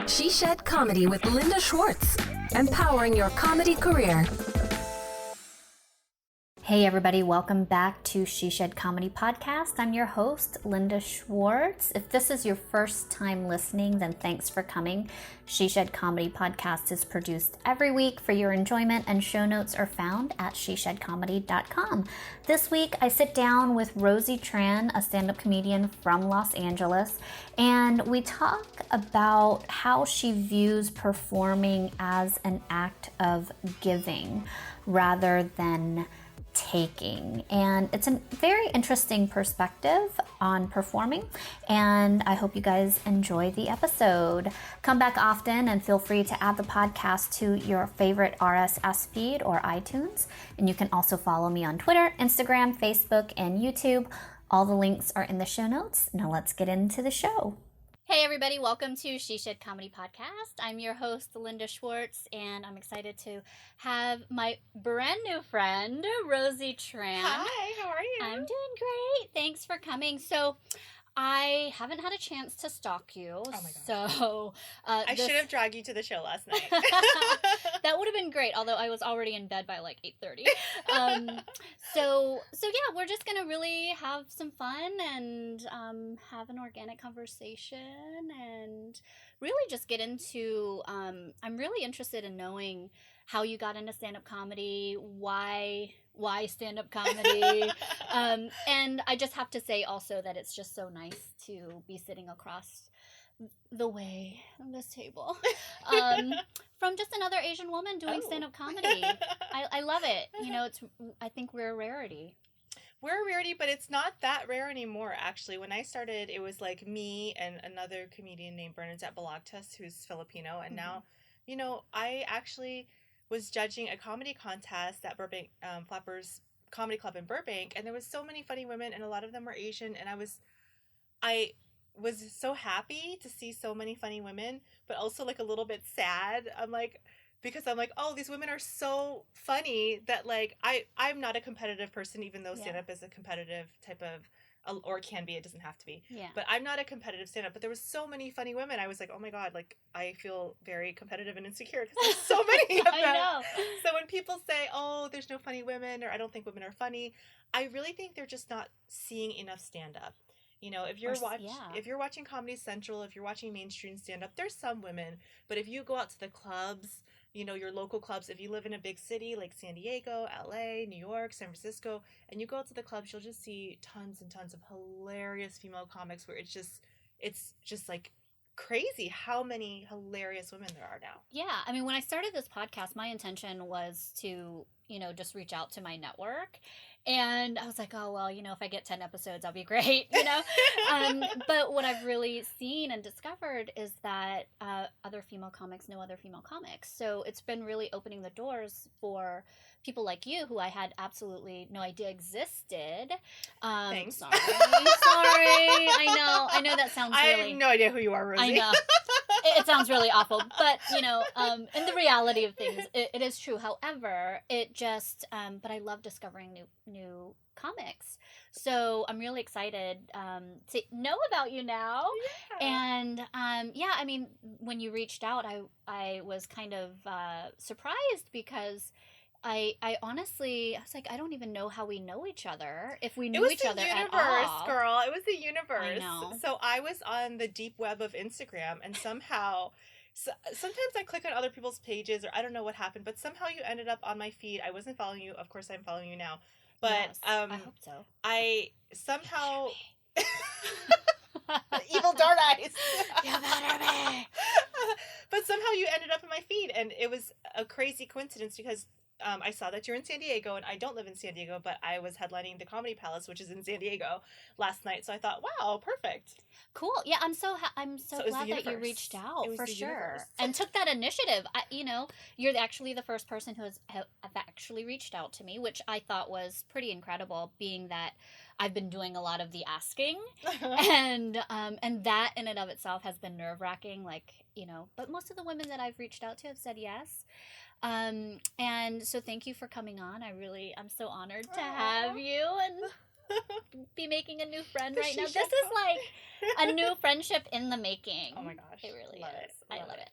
She Shed Comedy with Linda Schwartz, empowering your comedy career. Hey everybody, welcome back to She Shed Comedy Podcast. I'm your host, Linda Schwartz. If this is your first time listening, then thanks for coming. She Shed Comedy Podcast is produced every week for your enjoyment, and show notes are found at sheshedcomedy.com. This week, I sit down with Rosie Tran, a stand-up comedian from Los Angeles, and we talk about how she views performing as an act of giving rather than taking. And it's a very interesting perspective on performing, and I hope you guys enjoy the episode. Come back often and feel free to add the podcast to your favorite RSS feed or iTunes. And you can also follow me on Twitter, Instagram, Facebook, and YouTube. All the links are in the show notes. Now let's get into the show. Hey everybody, welcome to She Shed Comedy Podcast. I'm your host, Linda Schwartz, and I'm excited to have my brand new friend, Rosie Tran. Hi, how are you? I'm doing great. Thanks for coming. So, I haven't had a chance to stalk you. Oh my gosh. So, I should have dragged you to the show last night. That would have been great, although I was already in bed by like 8:30. So yeah, we're just gonna really have some fun and have an organic conversation and really just get into. I'm really interested in knowing how you got into stand-up comedy, why stand-up comedy, and I just have to say also that it's just so nice to be sitting across the way of this table from just another Asian woman doing stand-up comedy. I love it. You know, I think we're a rarity. We're a rarity, but it's not that rare anymore, actually. When I started, it was like me and another comedian named Bernadette Balagtas, who's Filipino, and now, you know, I actually was judging a comedy contest at Burbank Flappers Comedy Club in Burbank, and there was so many funny women, and a lot of them were Asian, and I was so happy to see so many funny women, but also like a little bit sad. Because I'm like, oh, these women are so funny that like I'm not a competitive person, even though stand-up is a competitive type of, or it can be, it doesn't have to be. Yeah. But I'm not a competitive stand-up, but there was so many funny women. I was like, oh my God, like I feel very competitive and insecure because there's so many of them. I know. So when people say, oh, there's no funny women, or I don't think women are funny, I really think they're just not seeing enough stand-up. You know, if you're watching Comedy Central, if you're watching mainstream stand-up, there's some women. But if you go out to the clubs, you know, your local clubs, if you live in a big city like San Diego, LA, New York, San Francisco, and you go out to the clubs, you'll just see tons and tons of hilarious female comics where it's just like crazy how many hilarious women there are now. Yeah. I mean, when I started this podcast, my intention was to, you know, just reach out to my network. And I was like, oh, well, you know, if I get 10 episodes, I'll be great, you know? But what I've really seen and discovered is that other female comics know other female comics. So it's been really opening the doors for people like you who I had absolutely no idea existed. Thanks. Sorry. I know that sounds really... I have no idea who you are, Rosie. I know. It sounds really awful, but, you know, in the reality of things, it is true. However, it just, but I love discovering new comics. So I'm really excited to know about you now. Yeah. And, I mean, when you reached out, I was kind of surprised because I honestly, I was like, I don't even know how we know each other, if we knew each other at all. It was the universe, girl. It was the universe. I know. So I was on the deep web of Instagram, and somehow, sometimes I click on other people's pages, or I don't know what happened, but somehow you ended up on my feed. I wasn't following you. Of course, I'm following you now. But yes, I hope so. I somehow... Evil dark eyes. You better be. But somehow you ended up in my feed, and it was a crazy coincidence because I saw that you're in San Diego, and I don't live in San Diego, but I was headlining the Comedy Palace, which is in San Diego, last night. So I thought, wow, perfect. Cool. Yeah, I'm so glad that you reached out, for sure, and took that initiative. You know, you're actually the first person who has actually reached out to me, which I thought was pretty incredible, being that I've been doing a lot of the asking, and that in and of itself has been nerve-wracking. Like, you know, but most of the women that I've reached out to have said yes. And so thank you for coming on. I'm so honored to have you and be making a new friend right now. This is like a new friendship in the making. Oh my gosh. It really Love is. It. I love it.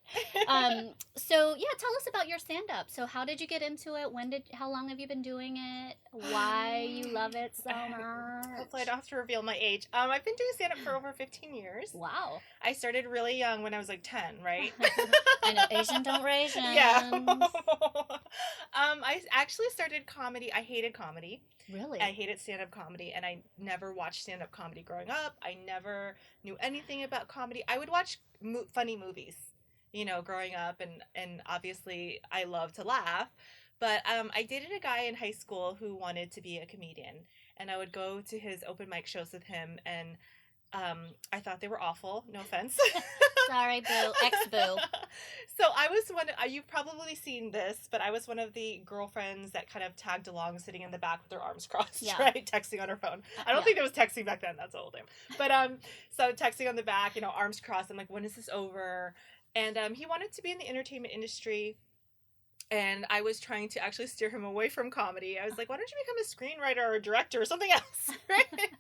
So yeah, tell us about your stand-up. So how did you get into it? How long have you been doing it? Why you love it so much? Hopefully I don't have to reveal my age. I've been doing stand-up for over 15 years. Wow. I started really young when I was like 10, right? I know, Asian don't raise. Yeah. I actually started comedy. I hated comedy. Really? I hated stand-up comedy, and I never watched stand-up comedy growing up. I never knew anything about comedy. I would watch funny movies, growing up, and obviously I love to laugh. But I dated a guy in high school who wanted to be a comedian, and I would go to his open mic shows with him, and I thought they were awful. No offense. Sorry, boo. Ex-boo. So I was you've probably seen this, but I was one of the girlfriends that kind of tagged along, sitting in the back with her arms crossed, right? Texting on her phone. I don't think there was texting back then. That's old. But so texting on the back, arms crossed. I'm like, when is this over? And he wanted to be in the entertainment industry. And I was trying to actually steer him away from comedy. I was like, why don't you become a screenwriter or a director or something else? Right?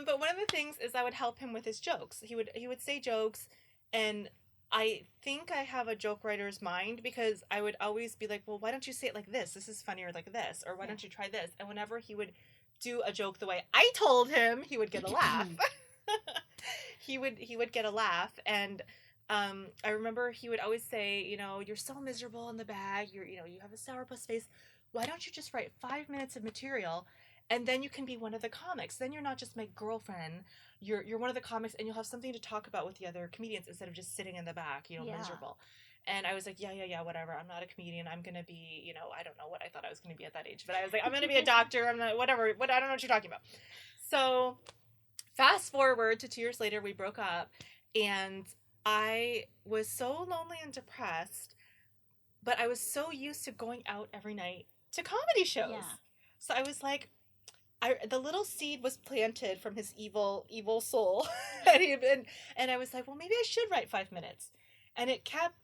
But one of the things is I would help him with his jokes. He would say jokes, and I think I have a joke writer's mind, because I would always be like, well, why don't you say it like this? This is funnier like this. Or why don't you try this? And whenever he would do a joke the way I told him, he would get a laugh. He would get a laugh. And I remember he would always say, you're so miserable in the bag. You have a sourpuss face. Why don't you just write 5 minutes of material, and then you can be one of the comics? Then you're not just my girlfriend. You're one of the comics, and you'll have something to talk about with the other comedians instead of just sitting in the back, miserable. And I was like, yeah, whatever. I'm not a comedian. I'm going to be, I don't know what I thought I was going to be at that age, but I was like, I'm going to be a doctor. I'm not, whatever. I don't know what you're talking about. So fast forward to 2 years later, we broke up, and I was so lonely and depressed, but I was so used to going out every night to comedy shows. Yeah. So I was like, the little seed was planted from his evil soul. and I was like, well, maybe I should write 5 minutes. And it kept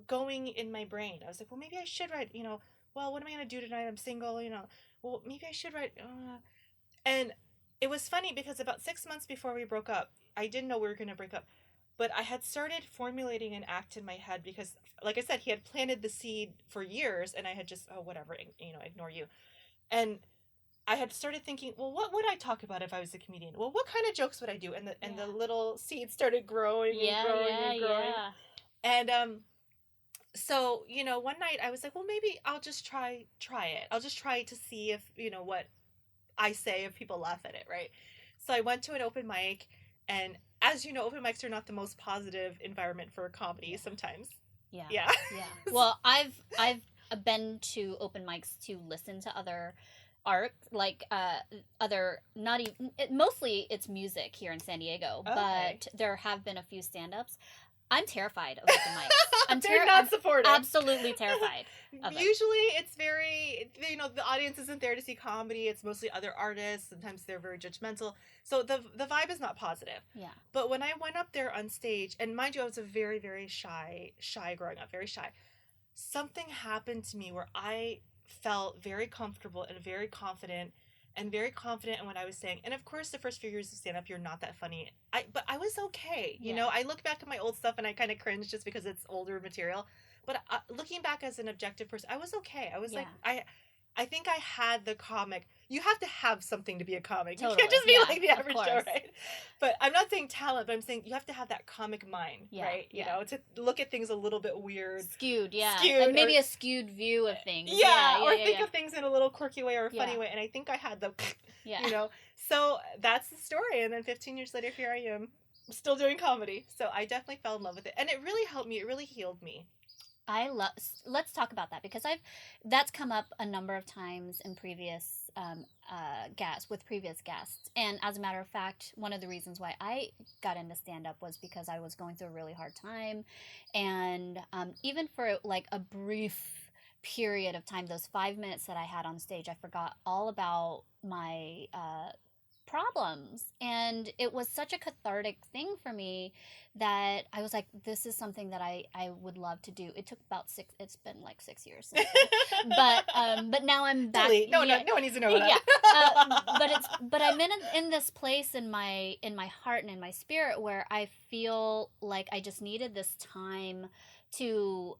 going in my brain. I was like, well, maybe I should write, well, what am I going to do tonight? I'm single, well, maybe I should write. And it was funny, because about 6 months before we broke up, I didn't know we were going to break up. But I had started formulating an act in my head, because, like I said, he had planted the seed for years, and I had just, whatever, ignore you. And I had started thinking, well, what would I talk about if I was a comedian? Well, what kind of jokes would I do? And the little seed started growing and growing. Yeah. And so, one night I was like, well, maybe I'll just try it. I'll just try to see if, what I say, if people laugh at it, right? So I went to an open mic, and as you know, open mics are not the most positive environment for comedy sometimes. Yeah. Well, I've been to open mics to listen to other art, like other, not even, mostly it's music here in San Diego, but there have been a few stand-ups. I'm terrified of open mics. They're not supportive. Absolutely terrified of it. Usually it's very, the audience isn't there to see comedy. It's mostly other artists. Sometimes they're very judgmental. So the vibe is not positive. Yeah. But when I went up there on stage, and mind you, I was a very, very shy growing up, very shy. Something happened to me where I felt very comfortable and very confident in what I was saying. And of course, the first few years of stand-up, you're not that funny. But I was okay. You know, I look back at my old stuff and I kind of cringe just because it's older material. But looking back as an objective person, I was okay. I was like, I think I had the comic. You have to have something to be a comic. Totally. You can't just be like the average Joe, right? But I'm not saying talent, but I'm saying you have to have that comic mind, right? You know, to look at things a little bit weird. Skewed, and maybe a skewed view of things. Or think of things in a little quirky way or a funny way. And I think I had the, So that's the story. And then 15 years later, here I am, still doing comedy. So I definitely fell in love with it. And it really helped me. It really healed me. Let's talk about that, because that's come up a number of times in previous previous guests. And as a matter of fact, one of the reasons why I got into stand-up was because I was going through a really hard time. And even for like a brief period of time, those 5 minutes that I had on stage, I forgot all about my problems. And it was such a cathartic thing for me that I was like, this is something that I would love to do. It took about it's been like 6 years since then. But now I'm back. No one needs to know that. But I'm in this place in my heart and in my spirit where I feel like I just needed this time to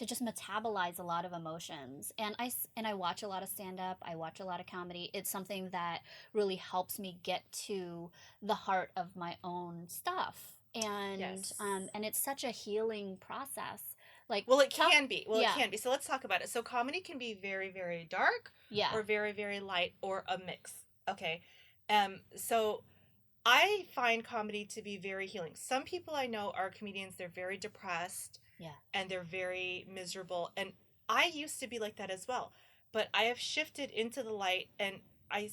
just metabolize a lot of emotions. And I watch a lot of stand-up. I watch a lot of comedy. It's something that really helps me get to the heart of my own stuff. And yes. And it's such a healing process. Like, well, it can be. It can be. So let's talk about it. So comedy can be very, very dark, or very, very light, or a mix. Okay. So I find comedy to be very healing. Some people I know are comedians. They're very depressed. Yeah. And they're very miserable. And I used to be like that as well. But I have shifted into the light, and I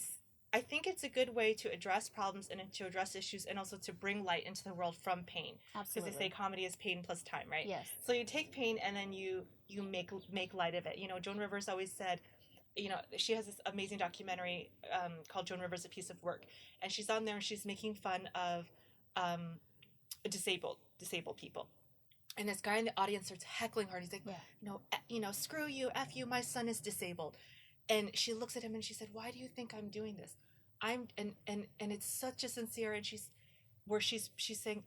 think it's a good way to address problems and to address issues, and also to bring light into the world from pain. Absolutely. Because they say comedy is pain plus time, right? Yes. So you take pain and then you make light of it. Joan Rivers always said, she has this amazing documentary called Joan Rivers, A Piece of Work. And she's on there and she's making fun of disabled people. And this guy in the audience starts heckling her. And he's like, screw you, F you, my son is disabled. And she looks at him and she said, why do you think I'm doing this? And it's such a sincere, and she's saying,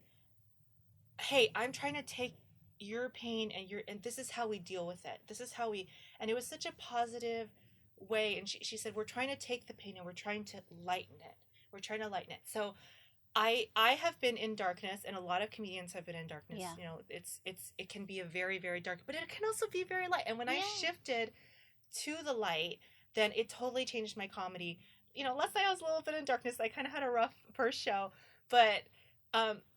hey, I'm trying to take your pain and this is how we deal with it. This is how and it was such a positive way. And she said, we're trying to take the pain and we're trying to lighten it. We're trying to lighten it. So I have been in darkness, and a lot of comedians have been in darkness. Yeah. It can be a very, very dark, but it can also be very light. And when I shifted to the light, then it totally changed my comedy. Let's say I was a little bit in darkness. I kind of had a rough first show, but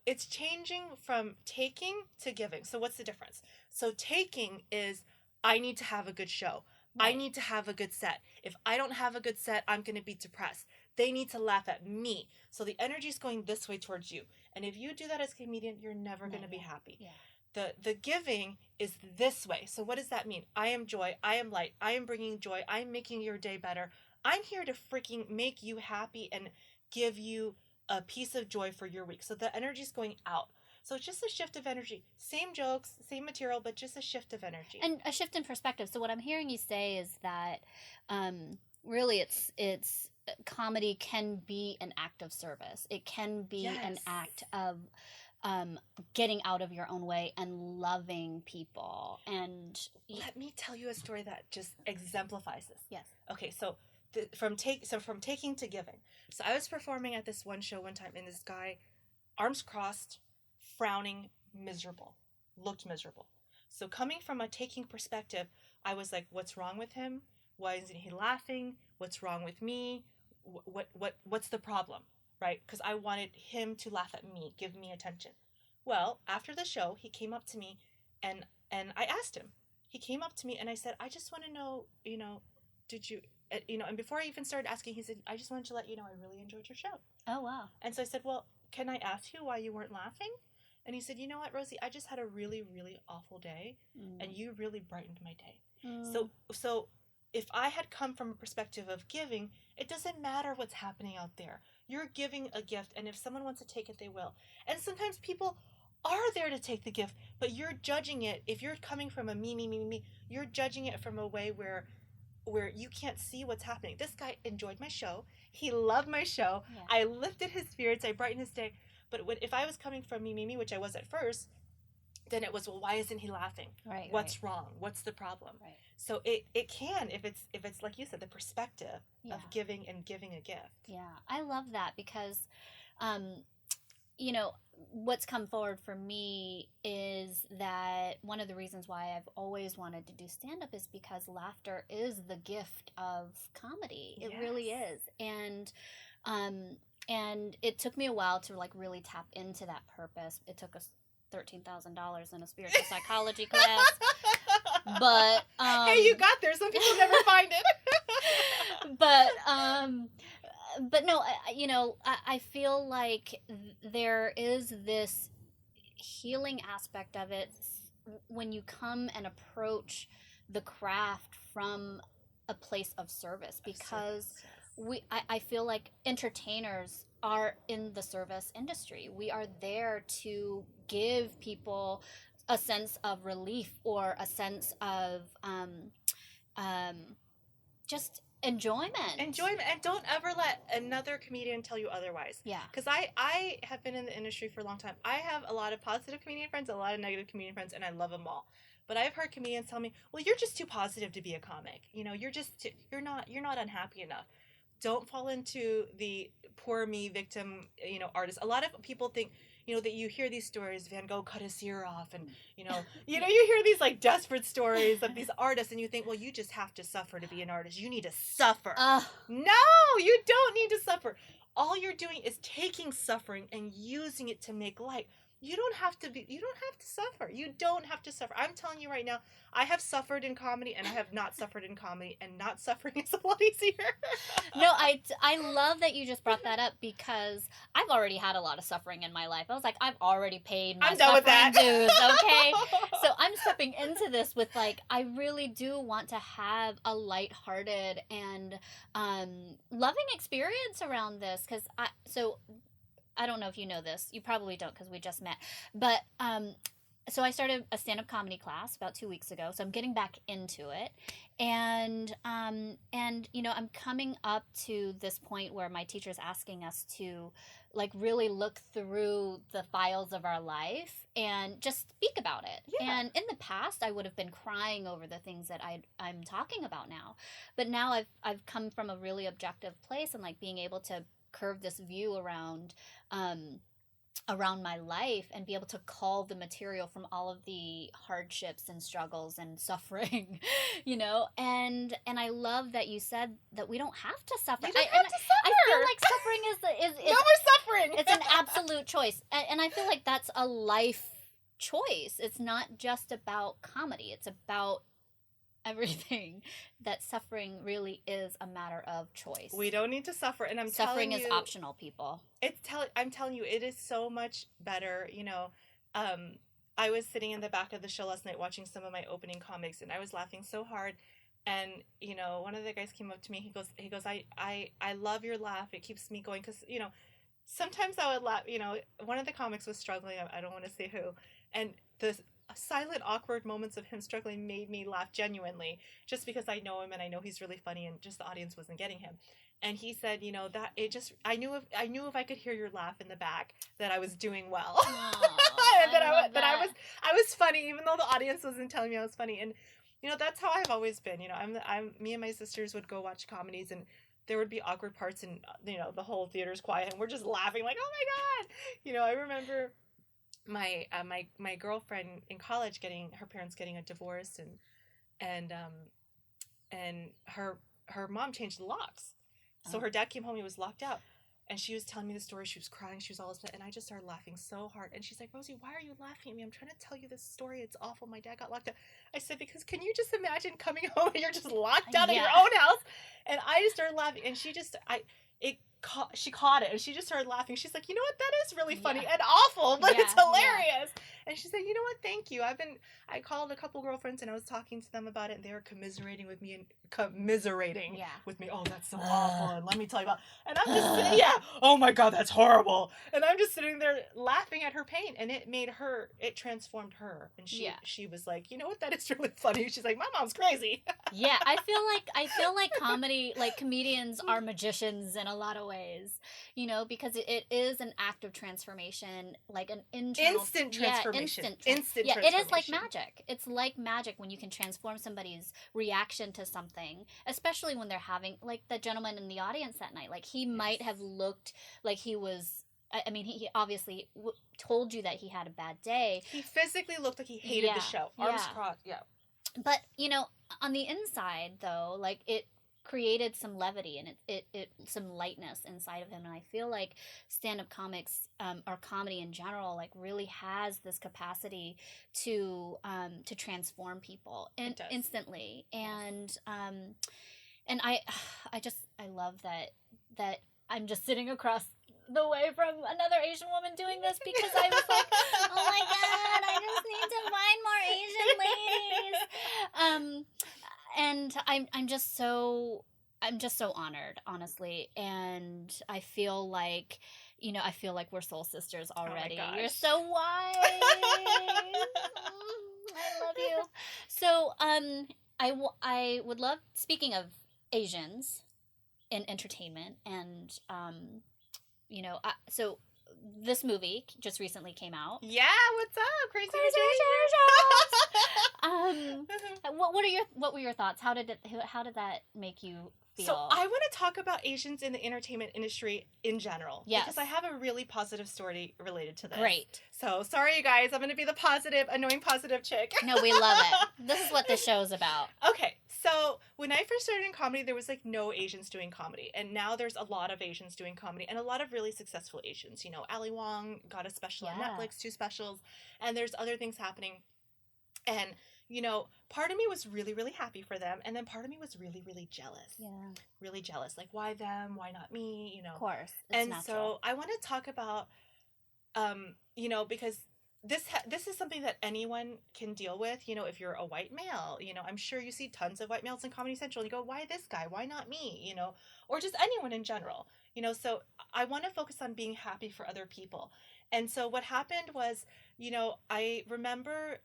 it's changing from taking to giving. So what's the difference? So taking is, I need to have a good show. Right. I need to have a good set. If I don't have a good set, I'm going to be depressed. They need to laugh at me. So the energy is going this way towards you. And if you do that as a comedian, you're never going to be happy. Yeah. The giving is this way. So what does that mean? I am joy. I am light. I am bringing joy. I am making your day better. I'm here to freaking make you happy and give you a piece of joy for your week. So the energy is going out. So it's just a shift of energy. Same jokes, same material, but just a shift of energy. And a shift in perspective. So what I'm hearing you say is that really it's comedy can be an act of service. It can be an act of getting out of your own way and loving people. And let me tell you a story that just exemplifies this. Yes. Okay, so from taking to giving. So I was performing at this one show one time, and this guy, arms crossed, frowning, looked miserable. So coming from a taking perspective, I was like, what's wrong with him? Why isn't he laughing? What's wrong with me? What's the problem? Right? Because I wanted him to laugh at me, give me attention. Well, after the show, he came up to me, and I asked him. He came up to me and I said, I just want to know, did you, and before I even started asking, he said, I just wanted to let you know I really enjoyed your show. Oh, wow. And so I said, well, can I ask you why you weren't laughing? And he said, you know what, Rosie, I just had a really, really awful day, and you really brightened my day. So if I had come from a perspective of giving, it doesn't matter what's happening out there. You're giving a gift, and if someone wants to take it, they will. And sometimes people are there to take the gift, but you're judging it. If you're coming from a me, you're judging it from a way where you can't see what's happening. This guy enjoyed my show. He loved my show. Yeah. I lifted his spirits. I brightened his day. But if I was coming from me, which I was at first, then it was, well, why isn't he laughing? Right. What's wrong? What's the problem? Right. So it can, if it's like you said, the perspective of giving a gift. Yeah, I love that because, what's come forward for me is that one of the reasons why I've always wanted to do stand-up is because laughter is the gift of comedy. It really is. And it took me a while to really tap into that purpose. It took us $13,000 in a spiritual psychology class. But hey, you got there. Some people never find it. But no, I feel like there is this healing aspect of it when you come and approach the craft from a place of service, because I feel like entertainers are in the service industry. We are there to give people a sense of relief or a sense of um, just enjoyment. And don't ever let another comedian tell you otherwise. Yeah. Because I have been in the industry for a long time. I have a lot of positive comedian friends, a lot of negative comedian friends, and I love them all. But I've heard comedians tell me, well, you're just too positive to be a comic. You're not unhappy enough. Don't fall into the poor me victim, artist. A lot of people think, that you hear these stories, Van Gogh cut his ear off, and you hear these like desperate stories of these artists, and you think, well, you just have to suffer to be an artist. You need to suffer. No, you don't need to suffer. All you're doing is taking suffering and using it to make light. You don't have to suffer. You don't have to suffer. I'm telling you right now, I have suffered in comedy and I have not suffered in comedy, and not suffering is a lot easier. No, I love that you just brought that up, because I've already had a lot of suffering in my life. I was like, I've already paid my suffering dues, okay? So I'm stepping into this with like, I really do want to have a lighthearted and loving experience around this, because I don't know if you know this. You probably don't, because we just met. But so I started a stand-up comedy class about 2 weeks ago. So I'm getting back into it. And I'm coming up to this point where my teacher's asking us to like really look through the files of our life and just speak about it. Yeah. And in the past, I would have been crying over the things that I'm talking about now. But now I've come from a really objective place, and like being able to curve this view around my life and be able to call the material from all of the hardships and struggles and suffering, and I love that you said that we don't have to suffer. You don't have to suffer. I feel like suffering is no more suffering. It's an absolute choice, and I feel like that's a life choice. It's not just about comedy. It's about everything. That suffering really is a matter of choice. We don't need to suffer, and suffering is optional, people. I'm telling you, it is so much better. I was sitting in the back of the show last night watching some of my opening comics, and I was laughing so hard. And one of the guys came up to me. He goes, I love your laugh. It keeps me going, because sometimes I would laugh. One of the comics was struggling. I don't want to say who, and the silent, awkward moments of him struggling made me laugh genuinely, just because I know him and I know he's really funny, and just the audience wasn't getting him. And he said, that it just, I knew if I could hear your laugh in the back, that I was doing well. Aww, and I was funny, even though the audience wasn't telling me I was funny. And that's how I've always been. Me and my sisters would go watch comedies, and there would be awkward parts, and the whole theater's quiet, and we're just laughing like, oh my God. I remember my girlfriend in college her parents getting a divorce, and her mom changed the locks. So her dad came home, he was locked out, and she was telling me the story. She was crying, she was all upset, and I just started laughing so hard. And she's like, Rosie, why are you laughing at me? I'm trying to tell you this story. It's awful. My dad got locked out. I said, because can you just imagine coming home and you're just locked out of your own house? And I just started laughing, and she caught it, and she just started laughing. She's like, you know what, that is really funny and awful, but it's hilarious. And she said, you know what, thank you. I called a couple girlfriends, and I was talking to them about it, and they were commiserating with me. Oh, that's so awful, and let me tell you about, and I'm just sitting, oh my God, that's horrible. And I'm just sitting there laughing at her pain, and it transformed her. And she was like, you know what, that is really funny. She's like, my mom's crazy. Yeah, I feel like comedy, like comedians are magicians in a lot of ways, because it is an act of transformation, like an internal instant transformation. Instant transformation. It is like magic. It's like magic when you can transform somebody's reaction to something, especially when they're having, like the gentleman in the audience that night, like he might have looked like he was, I mean, he obviously told you that he had a bad day. He physically looked like he hated the show. Arms crossed, But, on the inside, though, like, it created some levity and it some lightness inside of him. And I feel like stand-up comics, or comedy in general, like, really has this capacity to transform people instantly. And I love that I'm just sitting across the way from another Asian woman doing this, because I was like, oh my God, I just need to find more Asian ladies. And I'm just so, I'm just so honored, honestly. And I feel like, I feel like we're soul sisters already. Oh my You're gosh. so wise. I love you. So, I would love, speaking of Asians in entertainment, and, so this movie just recently came out. Yeah, what's up? Crazy What were your thoughts? How did that make you feel? So I want to talk about Asians in the entertainment industry in general. Yes. Because I have a really positive story related to this. Great. So sorry, you guys. I'm going to be the positive, annoying positive chick. No, we love it. This is what this show's about. Okay. So when I first started in comedy, there was like no Asians doing comedy. And now there's a lot of Asians doing comedy and a lot of really successful Asians. You know, Ali Wong got a special on Netflix, 2 specials, and there's other things happening. And, you know, part of me was really, really happy for them. And then part of me was really, really jealous. Yeah. Really jealous. Like, why them? Why not me? You know. Of course. It's natural. So I want to talk about, you know, because this is something that anyone can deal with. You know, if you're a white male, you know, I'm sure you see tons of white males in Comedy Central and you go, why this guy? Why not me? You know, or just anyone in general, you know. So I want to focus on being happy for other people. And so what happened was, you know, I remember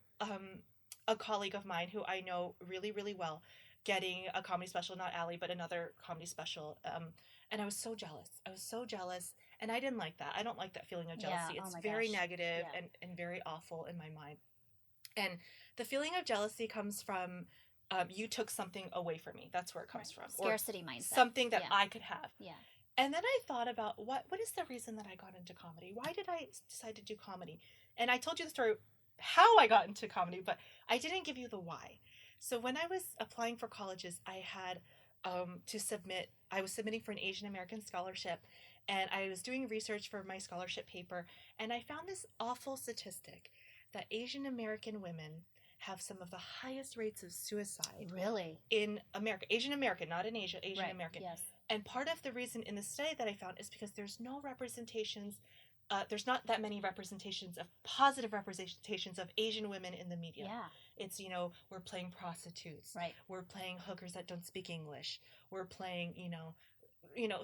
a colleague of mine who I know really, really well getting a comedy special, not Ali, but another comedy special. And I was so jealous. And I didn't like that. I don't like that feeling of jealousy. Yeah. It's Oh very gosh. negative and very awful in my mind. And the feeling of jealousy comes from you took something away from me. That's where it comes from. Scarcity mindset. Something that I could have. Yeah. And then I thought about what is the reason that I got into comedy? Why did I decide to do comedy? And I told you the story how I got into comedy, but I didn't give you the why. So when I was applying for colleges, I had I was submitting for an Asian American scholarship, and I was doing research for my scholarship paper, and I found this awful statistic that Asian American women have some of the highest rates of suicide. Really? In America. Asian American, not in Asia, Asian American. Yes. And part of the reason in the study that I found is because there's no representations, there's not that many representations of positive representations of Asian women in the media. Yeah. It's, you know, we're playing prostitutes. Right. We're playing hookers that don't speak English. We're playing, you know,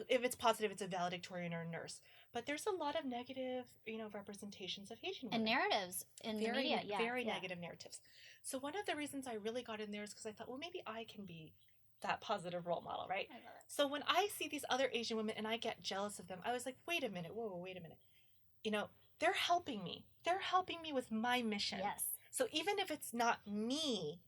if it's positive, it's a valedictorian or a nurse. But there's a lot of negative, you know, representations of Asian women. And narratives in the media. Yeah. Very negative narratives. So one of the reasons I really got in there is because I thought, well, maybe I can be that positive role model, right? I love it. So when I see these other Asian women and I get jealous of them, I was like, wait a minute. You know, they're helping me. They're helping me with my mission. Yes. So even if it's not me,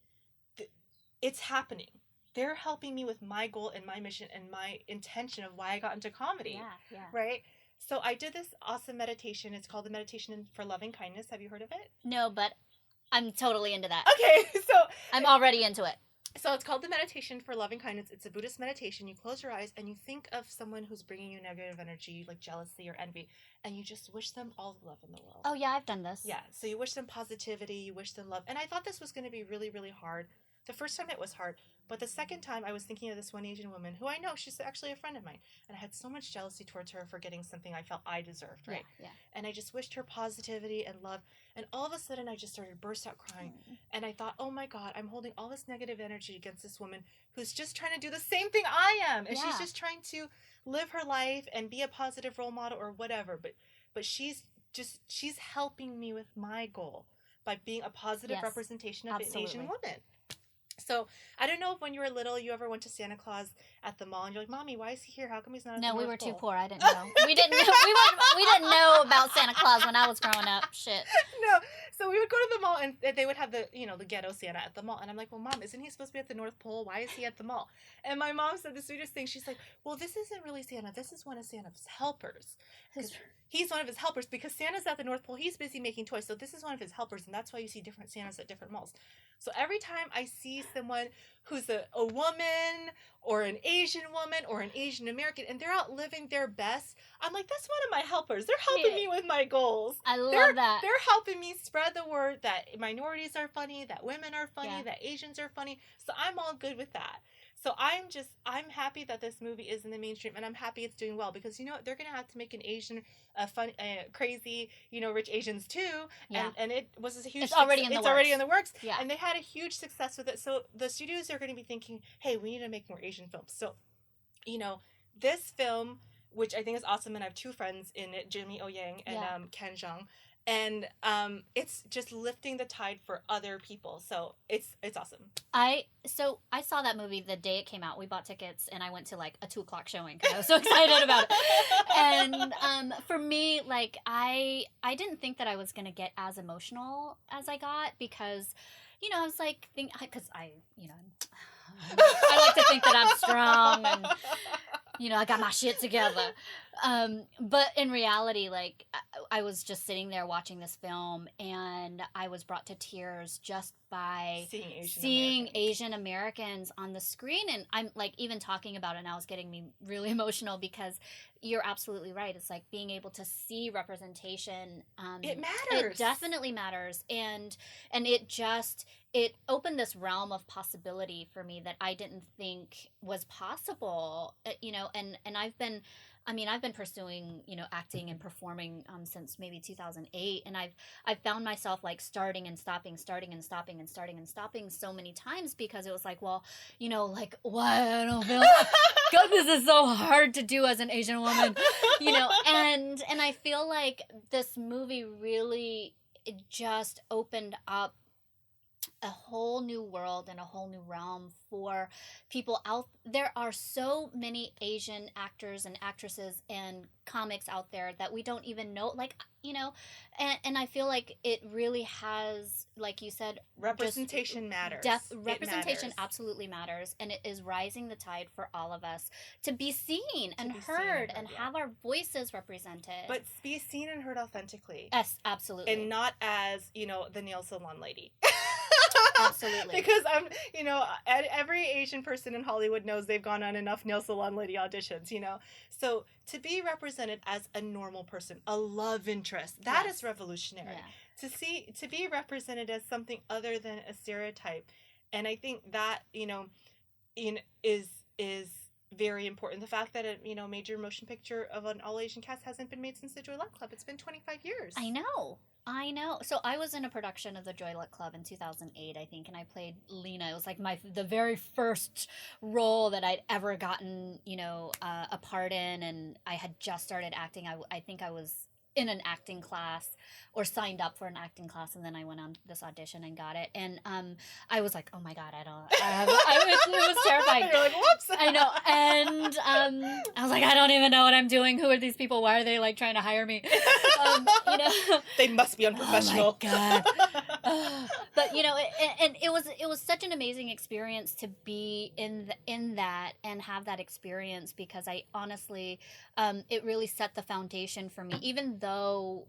it's happening. They're helping me with my goal and my mission and my intention of why I got into comedy. Yeah. Right? So I did this awesome meditation. It's called the Meditation for Loving Kindness. Have you heard of it? No, but I'm totally into that. Okay, so I'm already into it. So it's called the Meditation for Loving Kindness. It's a Buddhist meditation. You close your eyes and you think of someone who's bringing you negative energy, like jealousy or envy, and you just wish them all the love in the world. Oh, yeah, I've done this. Yeah, so you wish them positivity, you wish them love. And I thought this was going to be really, really hard. The first time it was hard, but the second time I was thinking of this one Asian woman who I know, she's actually a friend of mine, and I had so much jealousy towards her for getting something I felt I deserved, right? Yeah. And I just wished her positivity and love, and all of a sudden I just started burst out crying, and I thought, oh my God, I'm holding all this negative energy against this woman who's just trying to do the same thing I am, and she's just trying to live her life and be a positive role model or whatever, but she's helping me with my goal by being a positive representation of an Asian woman. So I don't know if when you were little you ever went to Santa Claus at the mall and you're like, Mommy, why is he here? How come he's not at the North Pole? No, we were too poor. I didn't know. We didn't know about Santa Claus when I was growing up. Shit. No. So we would go to the mall and they would have the ghetto Santa at the mall. And I'm like, well, Mom, isn't he supposed to be at the North Pole? Why is he at the mall? And my mom said the sweetest thing. She's like, well, this isn't really Santa. This is one of Santa's helpers. He's one of his helpers because Santa's at the North Pole. He's busy making toys. So this is one of his helpers. And that's why you see different Santas at different malls. So every time I see someone who's a woman or an Asian woman or an Asian American and they're out living their best, I'm like, that's one of my helpers. They're helping me with my goals. I love that. They're helping me spread the word that minorities are funny, that women are funny, that Asians are funny. So I'm all good with that. So I'm happy that this movie is in the mainstream, and I'm happy it's doing well because you know what? They're gonna have to make an Asian, fun, crazy, Rich Asians too, and it was a huge. It's already in the works. Yeah, and they had a huge success with it. So the studios are going to be thinking, hey, we need to make more Asian films. So this film, which I think is awesome, and I have two friends in it, Jimmy O Yang and Ken Jeong, and it's just lifting the tide for other people. So it's awesome. I saw that movie the day it came out. We bought tickets and I went to like a 2:00 showing because I was so excited about it. And for me, like I didn't think that I was gonna get as emotional as I got because, I was like, because I like to think that I'm strong and I got my shit together. But in reality, like I was just sitting there watching this film and I was brought to tears just by seeing Asian Americans on the screen. And I'm like, even talking about it now is getting me really emotional because you're absolutely right. It's like being able to see representation. It matters. It definitely matters. And it opened this realm of possibility for me that I didn't think was possible, and I've been pursuing, acting and performing since maybe 2008, and I've found myself like starting and stopping so many times because it was like, well, like, why I don't feel God, this is so hard to do as an Asian woman, and I feel like this movie really just opened up a whole new world and a whole new realm for people out there. Are so many Asian actors and actresses and comics out there that we don't even know, like, and I feel like it really has, like you said, representation matters. Representation absolutely matters, and it is rising the tide for all of us to be seen and heard and have our voices represented. But be seen and heard authentically. Yes, absolutely. And not as, the nail salon lady. Absolutely. Because every Asian person in Hollywood knows they've gone on enough nail salon lady auditions, So to be represented as a normal person, a love interest, that is revolutionary. Yeah. To be represented as something other than a stereotype. And I think that, is very important. The fact that a major motion picture of an all Asian cast hasn't been made since the Joy Luck Club. It's been 25 years. I know. So I was in a production of the Joy Luck Club in 2008, I think, and I played Lena. It was like the very first role that I'd ever gotten, a part in, and I had just started acting. I think I was in an acting class or signed up for an acting class, and then I went on this audition and got it. And I was like, oh my God, it was terrifying. You're like, whoops. I know. And I was like, I don't even know what I'm doing. Who are these people? Why are they like trying to hire me? They must be unprofessional. Oh my God. But and it was such an amazing experience to be in that and have that experience, because I honestly, it really set the foundation for me, even though,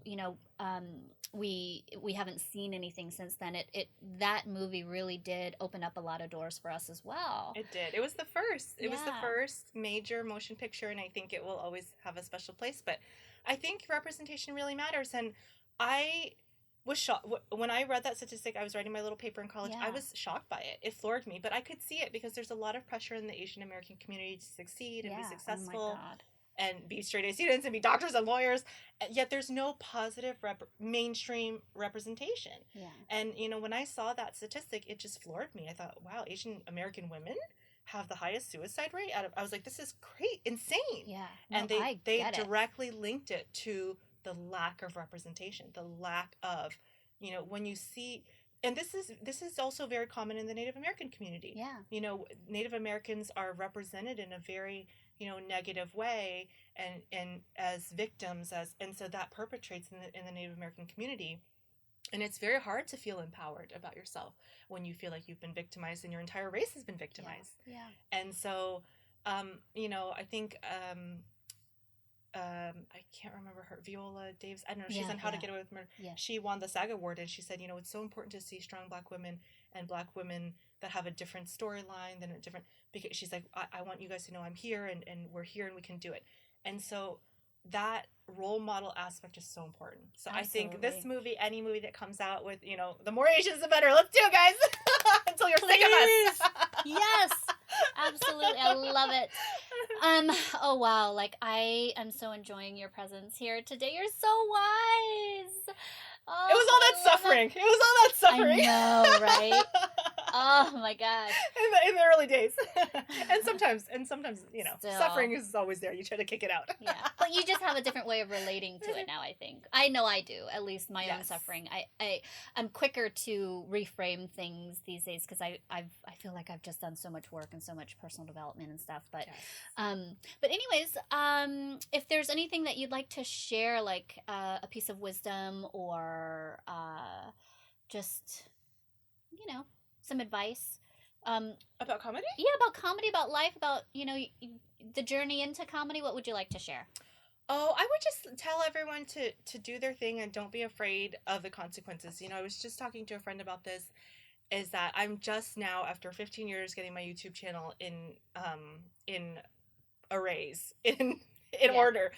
we haven't seen anything since then. That movie really did open up a lot of doors for us as well. It did. It was the first. It was the first major motion picture, and I think it will always have a special place. But I think representation really matters, and I was shocked when I read that statistic. I was writing my little paper in college. I was shocked by it. It floored me, but I could see it because there's a lot of pressure in the Asian American community to succeed and be successful. Oh my God. And be straight A students and be doctors and lawyers, yet there's no positive mainstream representation. Yeah. And when I saw that statistic, it just floored me. I thought, wow, Asian American women have the highest suicide rate. I was like, this is great, insane. Yeah. And they directly linked it to the lack of representation, the lack of, when you see. And this is also very common in the Native American community. Yeah. Native Americans are represented in a very negative way and as victims, and so that perpetrates in the Native American community. And it's very hard to feel empowered about yourself when you feel like you've been victimized and your entire race has been victimized. Yeah. And so, I think, I can't remember her, Viola Davis. I don't know. She's on How to Get Away with Murder. Yeah. She won the SAG award, and she said, it's so important to see strong Black women and Black women that have a different storyline than a different. Because she's like, I want you guys to know I'm here, and we're here, and we can do it. And so that role model aspect is so important. So absolutely. I think this movie, any movie that comes out with, the more Asians, the better. Let's do it, guys. Until you're sick of us. Yes. Absolutely. I love it. Oh wow, like I am so enjoying your presence here today. You're so wise. Oh, it was all that suffering. I know, right? Oh my god. In the early days. and sometimes, suffering is always there. You try to kick it out. Yeah. But you just have a different way of relating to it now, I think. I know I do, at least my own suffering. I'm quicker to reframe things these days because I feel like I've just done so much work and so much personal development and stuff. But anyways, if there's anything that you'd like to share, like a piece of wisdom or just, some advice. About comedy? Yeah, about comedy, about life, about, the journey into comedy. What would you like to share? Oh, I would just tell everyone to do their thing and don't be afraid of the consequences. I was just talking to a friend about this, is that I'm just now, after 15 years, getting my YouTube channel in arrays, in order.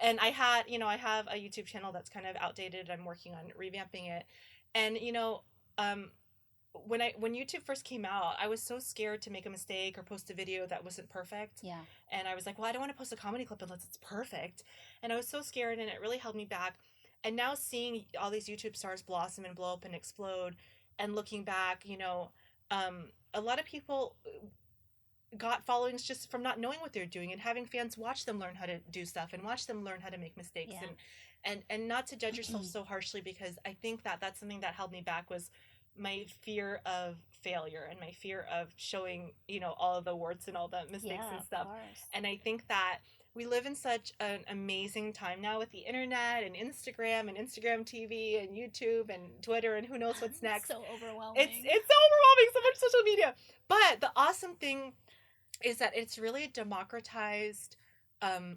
And I have a YouTube channel that's kind of outdated. I'm working on revamping it. And, when YouTube first came out, I was so scared to make a mistake or post a video that wasn't perfect. Yeah. And I was like, well, I don't want to post a comedy clip unless it's perfect. And I was so scared, and it really held me back. And now seeing all these YouTube stars blossom and blow up and explode, and looking back, a lot of people got followings just from not knowing what they're doing and having fans watch them learn how to do stuff and watch them learn how to make mistakes. Yeah. And not to judge yourself so harshly, because I think that that's something that held me back, was my fear of failure and my fear of showing, all of the warts and all the mistakes and stuff. And I think that we live in such an amazing time now with the internet and Instagram TV and YouTube and Twitter and who knows what's next. So overwhelming. It's so overwhelming, so much social media. But the awesome thing is that it's really democratized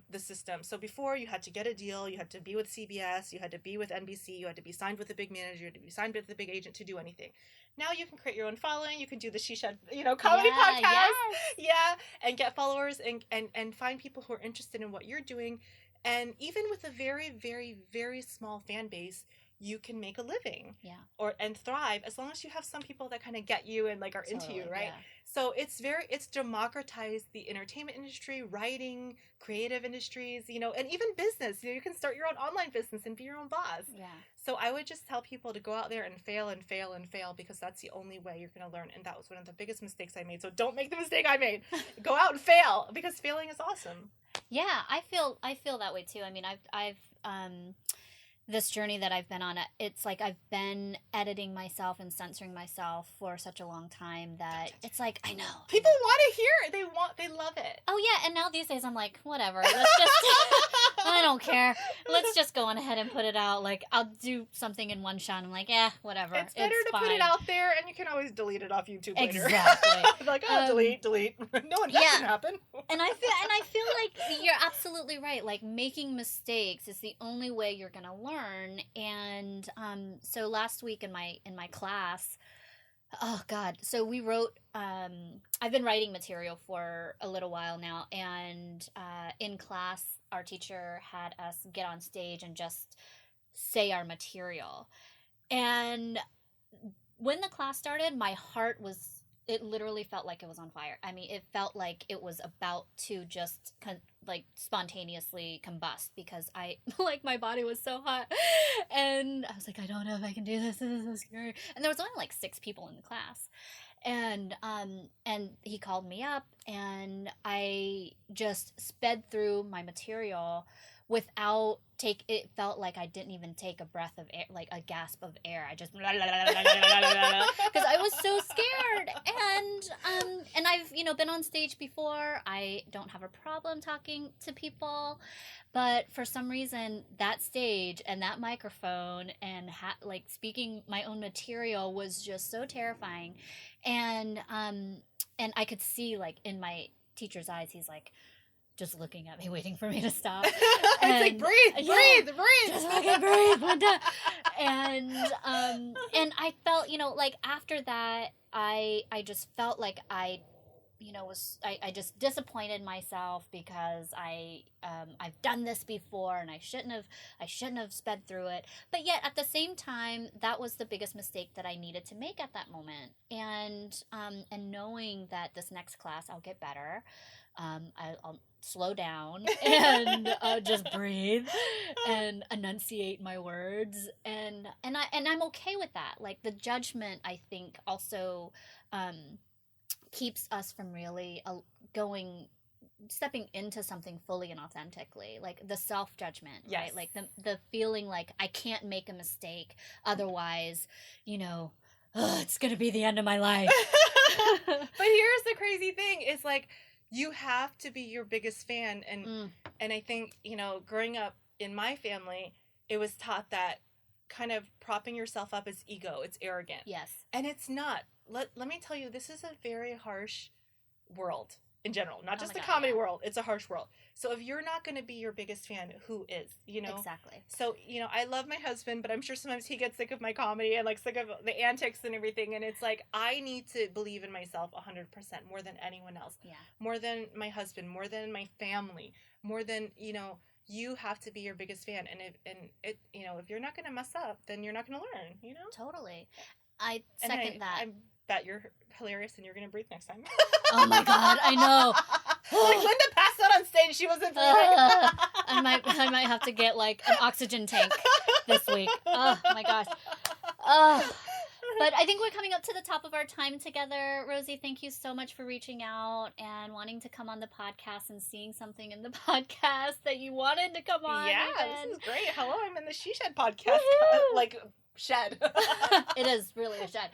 the system. So before, you had to get a deal, you had to be with CBS, you had to be with NBC, you had to be signed with a big manager, you had to be signed with a big agent to do anything. Now you can create your own following, you can do the She Shed, comedy podcast. Yeah, and get followers and find people who are interested in what you're doing. And even with a very, very, very small fan base, you can make a living. Yeah. And thrive, as long as you have some people that kind of get you and are into you, right? Yeah. So it's democratized the entertainment industry, writing, creative industries, and even business. You can start your own online business and be your own boss. Yeah. So I would just tell people to go out there and fail and fail and fail, because that's the only way you're going to learn. And that was one of the biggest mistakes I made. So don't make the mistake I made. Go out and fail, because failing is awesome. Yeah, I feel that way too. I mean, I've this journey that I've been on, it's like I've been editing myself and censoring myself for such a long time that it's like, I know. People want to hear it. They love it. Oh yeah, and now these days I'm like, whatever. Let's just, I don't care. Let's just go on ahead and put it out. Like, I'll do something in one shot. I'm like, whatever. It's better to put it out there, and you can always delete it off YouTube later. Exactly. Like, delete. No one can happen. And I feel like you're absolutely right. Like, making mistakes is the only way you're gonna learn. And so last week in my class, oh god, so we wrote, I've been writing material for a little while now, and in class our teacher had us get on stage and just say our material. And when the class started, my heart was, it literally felt like it was on fire. I mean, it felt like it was about to just spontaneously combust, because I, my body was so hot. And I was like, I don't know if I can do this. This is so scary. And there was only 6 people in the class. And he called me up, and I just sped through my material without it felt like I didn't even take a breath of air, like a gasp of air. I just, because I was so scared. And I've, been on stage before. I don't have a problem talking to people, but for some reason that stage and that microphone and speaking my own material was just so terrifying. And I could see, in my teacher's eyes, he's just looking at me, waiting for me to stop. And, it's breathe. Just fucking breathe. And I felt, after that, I just felt like I I just disappointed myself because I've done this before and I shouldn't have sped through it. But yet at the same time, that was the biggest mistake that I needed to make at that moment. And knowing that this next class I'll get better, I'll slow down and just breathe and enunciate my words, and I'm okay with that. Like the judgment, I think also keeps us from really stepping into something fully and authentically, like the self-judgment, yes. Right? Like the feeling like I can't make a mistake, otherwise, it's gonna be the end of my life. But here's the crazy thing, is like, you have to be your biggest fan, and I think, growing up in my family, it was taught that kind of propping yourself up is ego, it's arrogant. Yes. And it's not. Let me tell you, this is a very harsh world in general, not just the comedy world. It's a harsh world. So if you're not going to be your biggest fan, who is, Exactly. So, I love my husband, but I'm sure sometimes he gets sick of my comedy and like sick of the antics and everything. And it's like, I need to believe in myself 100% more than anyone else. Yeah. More than my husband, more than my family, more than, you have to be your biggest fan. And if you're not going to mess up, then you're not going to learn, Totally. I second that. I bet you're hilarious and you're going to breathe next time. Oh my God, I know. Like Linda passed out on stage. She wasn't breathing. I might have to get like an oxygen tank this week. Oh my gosh. But I think we're coming up to the top of our time together. Rosie, thank you so much for reaching out and wanting to come on the podcast and seeing something in the podcast that you wanted to come on. Yeah, even. This is great. Hello, I'm in the She Shed podcast. Like, shed. It is really a shed.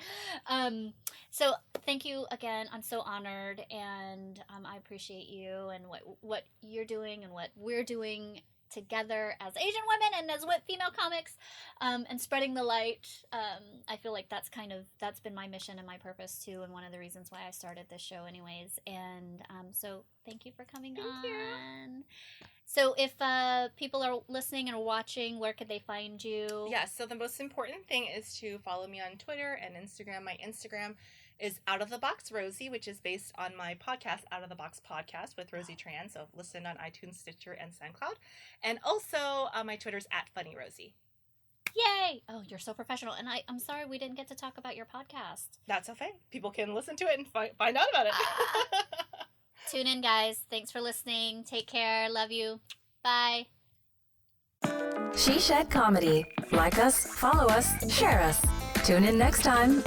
So thank you again. I'm so honored, and I appreciate you and what you're doing and what we're doing together as Asian women and as female comics, and spreading the light. I feel like that's been my mission and my purpose too, and one of the reasons why I started this show anyways. And so thank you for coming on. Thank you. So if people are listening and watching, where could they find you? Yeah, so the most important thing is to follow me on Twitter and Instagram. My Instagram is Out of the Box Rosie, which is based on my podcast, Out of the Box Podcast with Rosie Tran. So listen on iTunes, Stitcher, and SoundCloud. And also my Twitter's @FunnyRosie. Yay! Oh, you're so professional. And I'm sorry we didn't get to talk about your podcast. That's okay. People can listen to it and find out about it. Tune in, guys. Thanks for listening. Take care. Love you. Bye. She Shed Comedy. Like us, follow us, share us. Tune in next time.